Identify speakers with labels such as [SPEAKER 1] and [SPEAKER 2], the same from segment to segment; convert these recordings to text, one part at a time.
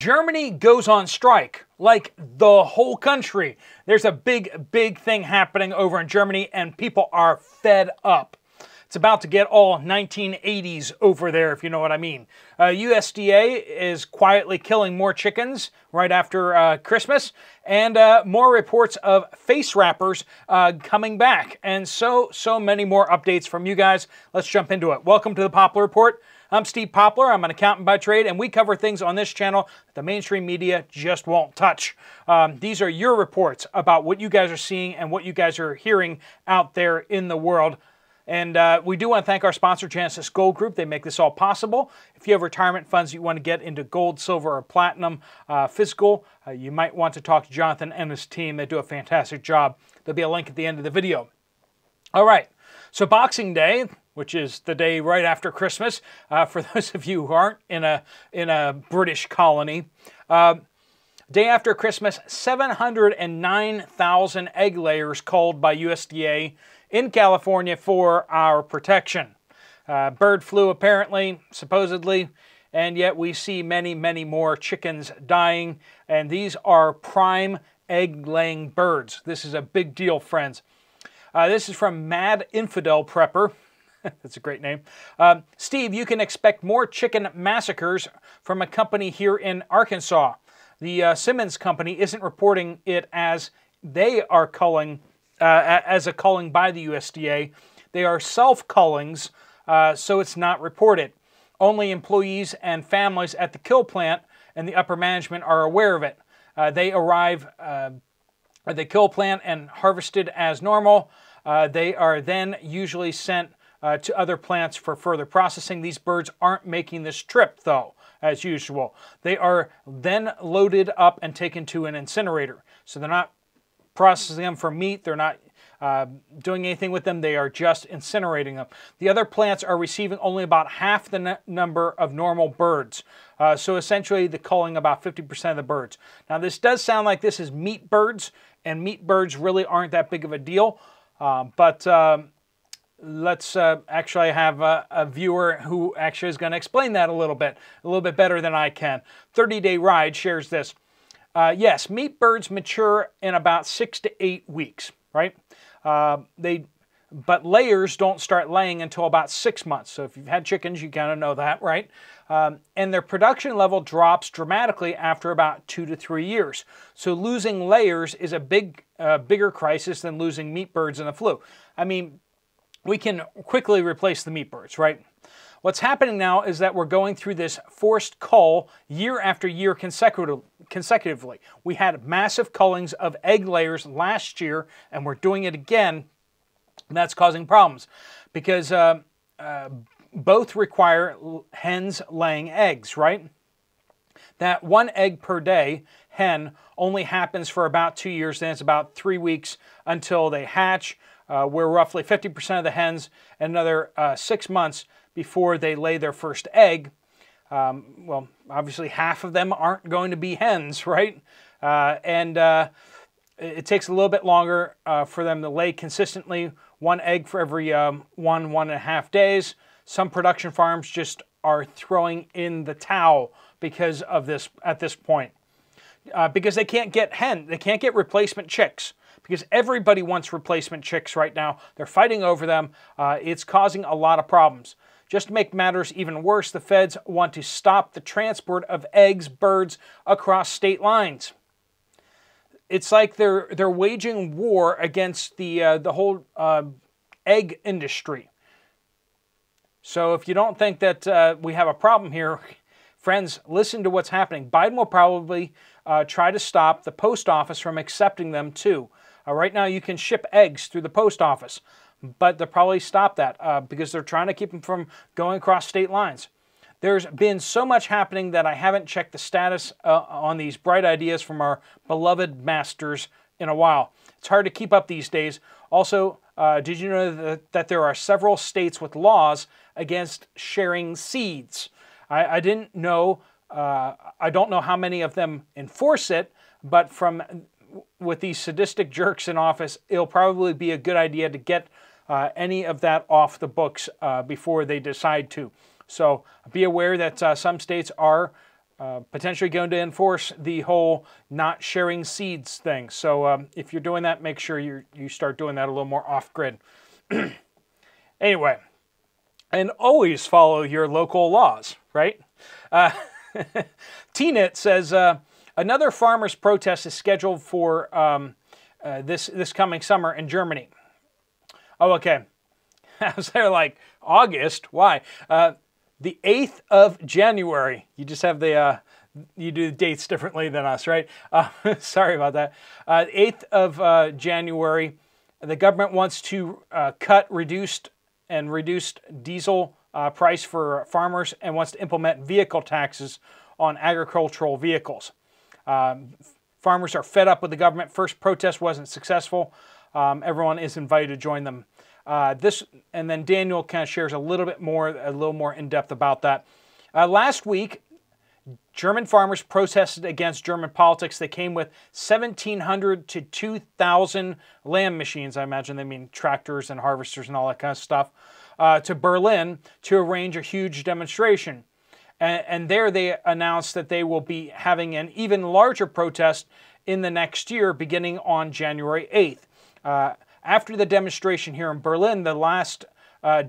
[SPEAKER 1] Germany goes on strike, like the whole country. There's a big thing happening over in Germany, and people are fed up. It's about to get all 1980s over there, if you know what I mean. USDA is quietly killing more chickens right after Christmas, and more reports of face wrappers coming back, and so many more updates from you guys. Let's jump into it. Welcome to the Poplar Report. I'm Steve Poplar. I'm an accountant by trade, and we cover things on this channel that the mainstream media just won't touch. These are your reports about what you guys are seeing and what you guys are hearing out there in the world. And we do want to thank our sponsor, Genesis Gold Group. They make this all possible. If you have retirement funds you want to get into gold, silver, or platinum physical, you might want to talk to Jonathan and his team. They do a fantastic job. There'll be a link at the end of the video. All right, so Boxing Day, which is the day right after Christmas, for those of you who aren't in a British colony. Day after Christmas, 709,000 egg layers culled by USDA in California for our protection. Bird flu apparently, supposedly, and yet we see many more chickens dying, and these are prime egg-laying birds. This is a big deal, friends. This is from Mad Infidel Prepper. That's a great name. Steve, you can expect more chicken massacres from a company here in Arkansas. The Simmons Company isn't reporting it as they are culling, as a culling by the USDA. They are self-cullings, so it's not reported. Only employees and families at the kill plant and the upper management are aware of it. They arrive at the kill plant and harvested as normal. They are then usually sent to other plants for further processing. These birds aren't making this trip, though, as usual. They are then loaded up and taken to an incinerator. So they're not processing them for meat. They're not doing anything with them. They are just incinerating them. The other plants are receiving only about half the number of normal birds. So essentially, they're culling about 50% of the birds. Now, this does sound like this is meat birds, and meat birds really aren't that big of a deal. Let's actually have a viewer who actually is going to explain that a little bit better than I can. 30-Day Ride shares this. Yes, meat birds mature in about 6 to 8 weeks, right? But layers don't start laying until about 6 months. So if you've had chickens, you kind of know that, right? And their production level drops dramatically after about 2 to 3 years. So losing layers is a bigger crisis than losing meat birds in the flu. I mean, we can quickly replace the meat birds, right? What's happening now is that we're going through this forced cull year after year consecutively. We had massive cullings of egg layers last year, and we're doing it again, and that's causing problems because both require hens laying eggs, right? That 1 egg per day hen only happens for about 2 years, then it's about 3 weeks until they hatch. We're roughly 50% of the hens, and another 6 months before they lay their first egg. Well, obviously half of them aren't going to be hens, right? It takes a little bit longer for them to lay consistently, 1 egg for every 1.5 days. Some production farms just are throwing in the towel because of this at this point. Because they can't get replacement chicks. Because everybody wants replacement chicks right now. They're fighting over them. It's causing a lot of problems. Just to make matters even worse, the feds want to stop the transport of eggs, birds across state lines. It's like they're waging war against the whole egg industry. So if you don't think that we have a problem here, friends, listen to what's happening. Biden will probably try to stop the post office from accepting them too. Right now you can ship eggs through the post office, but they'll probably stop that because they're trying to keep them from going across state lines. There's been so much happening that I haven't checked the status on these bright ideas from our beloved masters in a while. It's hard to keep up these days. Also, did you know that there are several states with laws against sharing seeds? I didn't know. I don't know how many of them enforce it, but with these sadistic jerks in office, it'll probably be a good idea to get any of that off the books before they decide to. So be aware that some states are potentially going to enforce the whole not sharing seeds thing. So if you're doing that, make sure you start doing that a little more off-grid. Anyway, and always follow your local laws, right? T-Knit says, another farmers' protest is scheduled for this coming summer in Germany. Oh, okay. I was there like, August? Why? The 8th of January. You just have the, you do the dates differently than us, right? Sorry about that. 8th of January, the government wants to cut reduced diesel price for farmers and wants to implement vehicle taxes on agricultural vehicles. Farmers are fed up with the government. First protest wasn't successful. Everyone is invited to join them. And then Daniel kind of shares a little more in depth about that. Last week, German farmers protested against German politics. They came with 1,700 to 2,000 land machines. I imagine they mean tractors and harvesters and all that kind of stuff, to Berlin to arrange a huge demonstration. And there they announced that they will be having an even larger protest in the next year, beginning on January 8th. After the demonstration here in Berlin, the last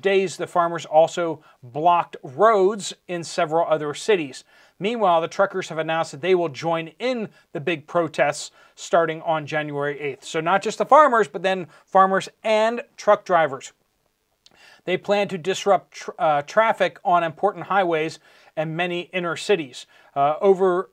[SPEAKER 1] days, the farmers also blocked roads in several other cities. Meanwhile, the truckers have announced that they will join in the big protests starting on January 8th. So not just the farmers, but then farmers and truck drivers. They plan to disrupt traffic on important highways and many inner cities. Other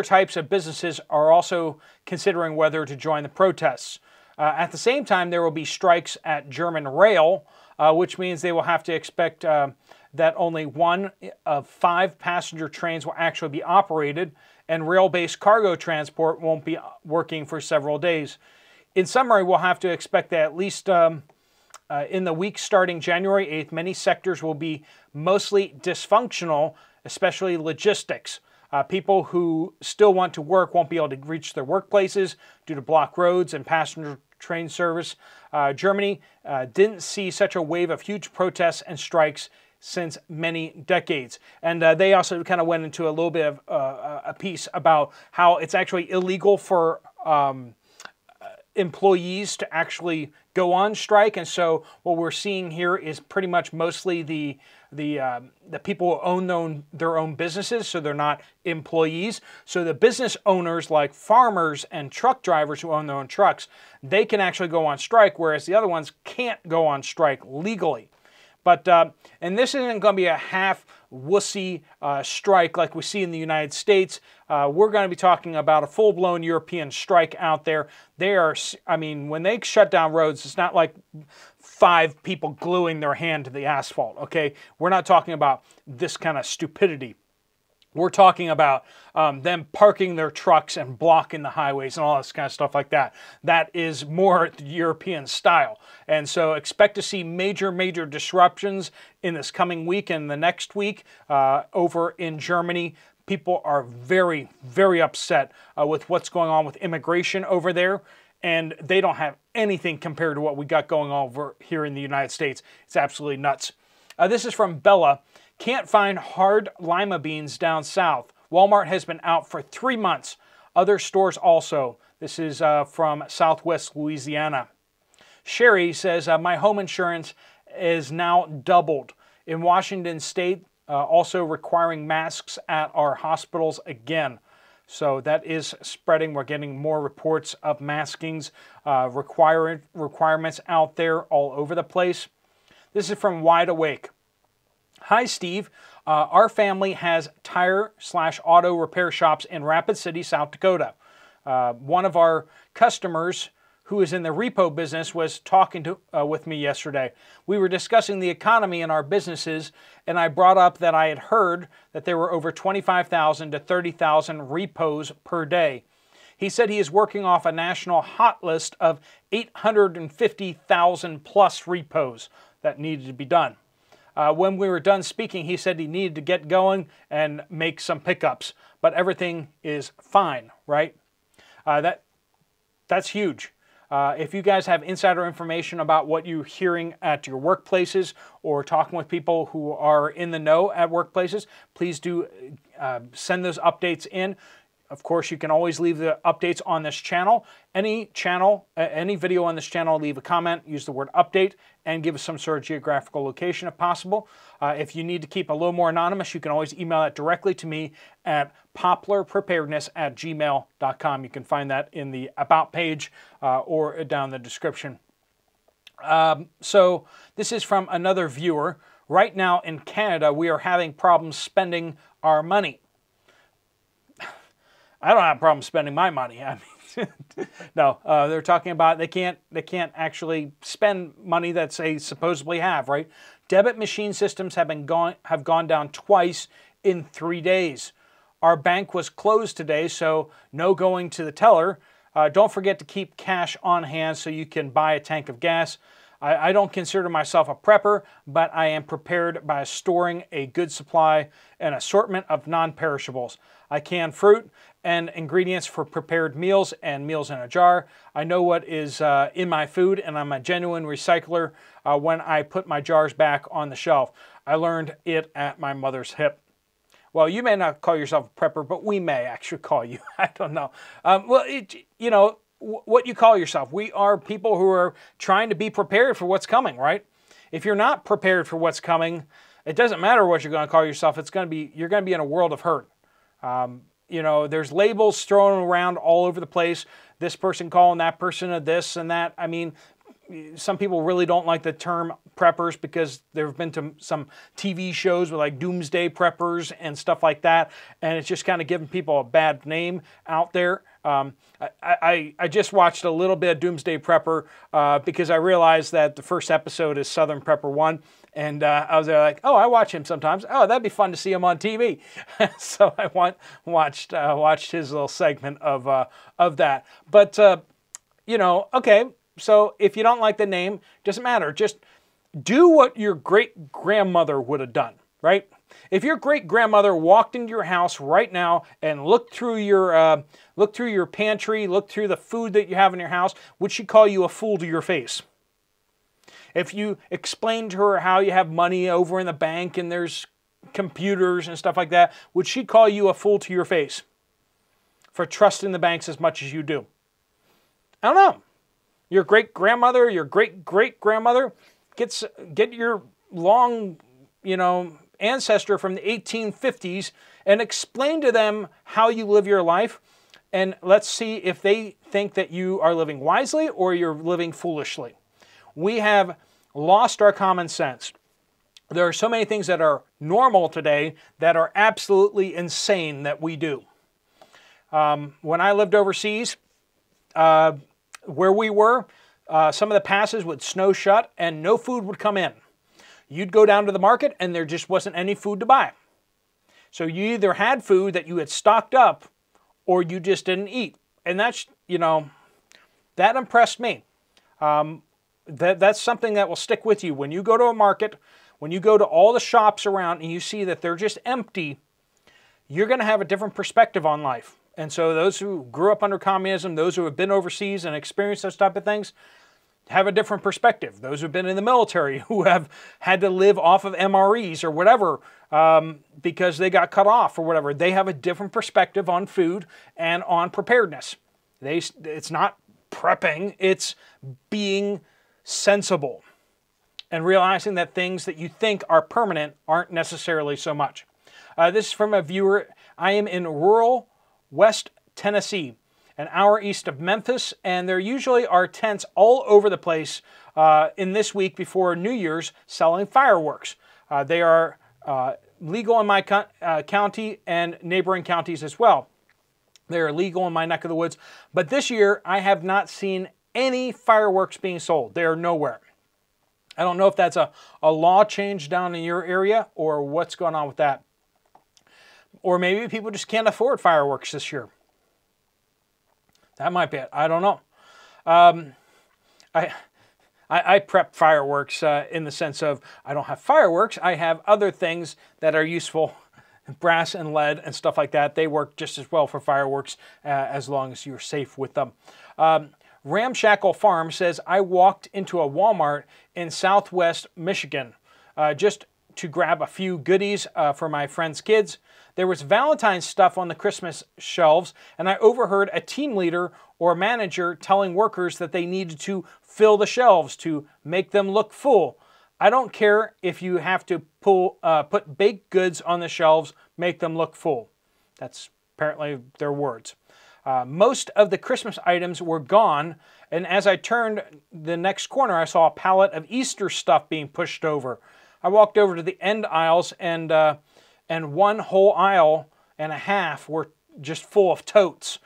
[SPEAKER 1] types of businesses are also considering whether to join the protests. At the same time, there will be strikes at German rail, which means they will have to expect that only 1 of 5 passenger trains will actually be operated, and rail-based cargo transport won't be working for several days. In summary, we'll have to expect that at least in the week starting January 8th, many sectors will be mostly dysfunctional, especially logistics. People who still want to work won't be able to reach their workplaces due to blocked roads and passenger train service. Germany didn't see such a wave of huge protests and strikes since many decades. And they also kind of went into a little bit of a piece about how it's actually illegal for employees to actually go on strike. And so what we're seeing here is pretty much mostly the people who own their own businesses, so they're not employees. So the business owners like farmers and truck drivers who own their own trucks, they can actually go on strike, whereas the other ones can't go on strike legally. But, and this isn't going to be a half wussy strike like we see in the United States. We're going to be talking about a full-blown European strike out there. They are, I mean, when they shut down roads, it's not like 5 people gluing their hand to the asphalt, okay? We're not talking about this kind of stupidity. We're talking about them parking their trucks and blocking the highways and all this kind of stuff like that. That is more European style. And so expect to see major disruptions in this coming week and the next week over in Germany. People are very upset with what's going on with immigration over there. And they don't have anything compared to what we got going on over here in the United States. It's absolutely nuts. This is from Bella. Can't find hard lima beans down south. Walmart has been out for 3 months. Other stores also. This is from Southwest Louisiana. Sherry says, my home insurance is now doubled. In Washington State, also requiring masks at our hospitals again. So that is spreading. We're getting more reports of maskings, requirements out there all over the place. This is from Wide Awake. Hi, Steve. Our family has tire/auto repair shops in Rapid City, South Dakota. One of our customers who is in the repo business was talking with me yesterday. We were discussing the economy in our businesses, and I brought up that I had heard that there were over 25,000 to 30,000 repos per day. He said he is working off a national hot list of 850,000 plus repos that needed to be done. When we were done speaking, he said he needed to get going and make some pickups, but everything is fine, right? That's huge. If you guys have insider information about what you're hearing at your workplaces or talking with people who are in the know at workplaces, please do send those updates in. Of course, you can always leave the updates on this channel. Any video on this channel, leave a comment, use the word update, and give us some sort of geographical location if possible. If you need to keep a little more anonymous, you can always email that directly to me at poplarpreparedness@gmail.com. You can find that in the About page or down the description. So this is from another viewer. Right now in Canada, we are having problems spending our money. I don't have a problem spending my money. I mean, no, they're talking about they can't actually spend money that they supposedly have, right? Debit machine systems have gone down twice in 3 days. Our bank was closed today, so no going to the teller. Don't forget to keep cash on hand so you can buy a tank of gas. I don't consider myself a prepper, but I am prepared by storing a good supply and assortment of non-perishables. I can fruit and ingredients for prepared meals and meals in a jar. I know what is in my food, and I'm a genuine recycler when I put my jars back on the shelf. I learned it at my mother's hip. Well, you may not call yourself a prepper, but we may actually call you. I don't know. You know, what you call yourself. We are people who are trying to be prepared for what's coming, right? If you're not prepared for what's coming, it doesn't matter what you're going to call yourself. You're going to be in a world of hurt. You know, there's labels thrown around all over the place. This person calling that person a this and that. I mean, some people really don't like the term preppers because there have been some TV shows with like doomsday preppers and stuff like that, and it's just kind of giving people a bad name out there. I just watched a little bit of Doomsday Prepper because I realized that the first episode is Southern Prepper 1, and I was there like, oh, I watch him sometimes. Oh, that'd be fun to see him on TV. So I watched his little segment of that. But you know, okay. So if you don't like the name, doesn't matter. Just do what your great-grandmother would have done, right? If your great-grandmother walked into your house right now and looked through your pantry, looked through the food that you have in your house, would she call you a fool to your face? If you explained to her how you have money over in the bank and there's computers and stuff like that, would she call you a fool to your face for trusting the banks as much as you do? I don't know. Your great-grandmother, your great-great-grandmother, get your long, you know, ancestor from the 1850s and explain to them how you live your life, and let's see if they think that you are living wisely or you're living foolishly. We have lost our common sense. There are so many things that are normal today that are absolutely insane that we do. When I lived overseas, where we were, some of the passes would snow shut and no food would come in. You'd go down to the market and there just wasn't any food to buy. So you either had food that you had stocked up or you just didn't eat. And that's, you know, that impressed me. That's something that will stick with you. When you go to a market, when you go to all the shops around and you see that they're just empty, you're going to have a different perspective on life. And so those who grew up under communism, those who have been overseas and experienced those type of things, have a different perspective. Those who have been in the military, who have had to live off of MREs or whatever because they got cut off or whatever, they have a different perspective on food and on preparedness. It's not prepping, it's being sensible and realizing that things that you think are permanent aren't necessarily so much. This is from a viewer. I am in rural West Tennessee, an hour east of Memphis, and there usually are tents all over the place in this week before New Year's selling fireworks. They are legal in my county and neighboring counties as well. They are legal in my neck of the woods, but this year I have not seen any fireworks being sold. They are nowhere. I don't know if that's a law change down in your area or what's going on with that. Or maybe people just can't afford fireworks this year. That might be it. I don't know. I prep fireworks in the sense of I don't have fireworks. I have other things that are useful, brass and lead and stuff like that. They work just as well for fireworks as long as you're safe with them. Ramshackle Farm says, I walked into a Walmart in Southwest Michigan just to grab a few goodies for my friend's kids. There was Valentine's stuff on the Christmas shelves, and I overheard a team leader or manager telling workers that they needed to fill the shelves to make them look full. I don't care if you have to put baked goods on the shelves, make them look full. That's apparently their words. Most of the Christmas items were gone, and as I turned the next corner, I saw a pallet of Easter stuff being pushed over. I walked over to the end aisles, and one whole aisle and a half were just full of totes.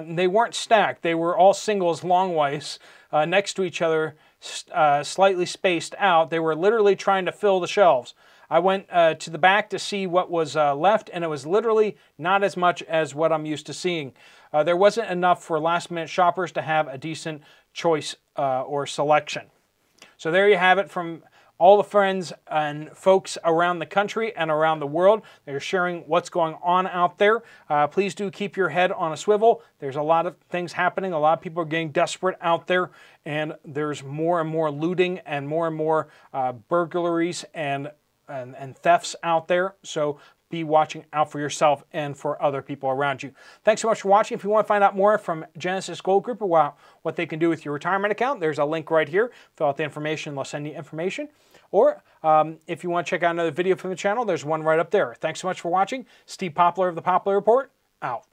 [SPEAKER 1] They weren't stacked. They were all singles long ways next to each other, slightly spaced out. They were literally trying to fill the shelves. I went to the back to see what was left, and it was literally not as much as what I'm used to seeing. There wasn't enough for last-minute shoppers to have a decent choice or selection. So there you have it from all the friends and folks around the country and around the world. They're sharing what's going on out there. Please do keep your head on a swivel. There's a lot of things happening. A lot of people are getting desperate out there, and there's more and more looting and more burglaries and thefts out there. So be watching out for yourself and for other people around you. Thanks so much for watching. If you want to find out more from Genesis Gold Group about what they can do with your retirement account, there's a link right here. Fill out the information, they'll send you information. Or if you want to check out another video from the channel, there's one right up there. Thanks so much for watching. Steve Poplar of the Poplar Report, out.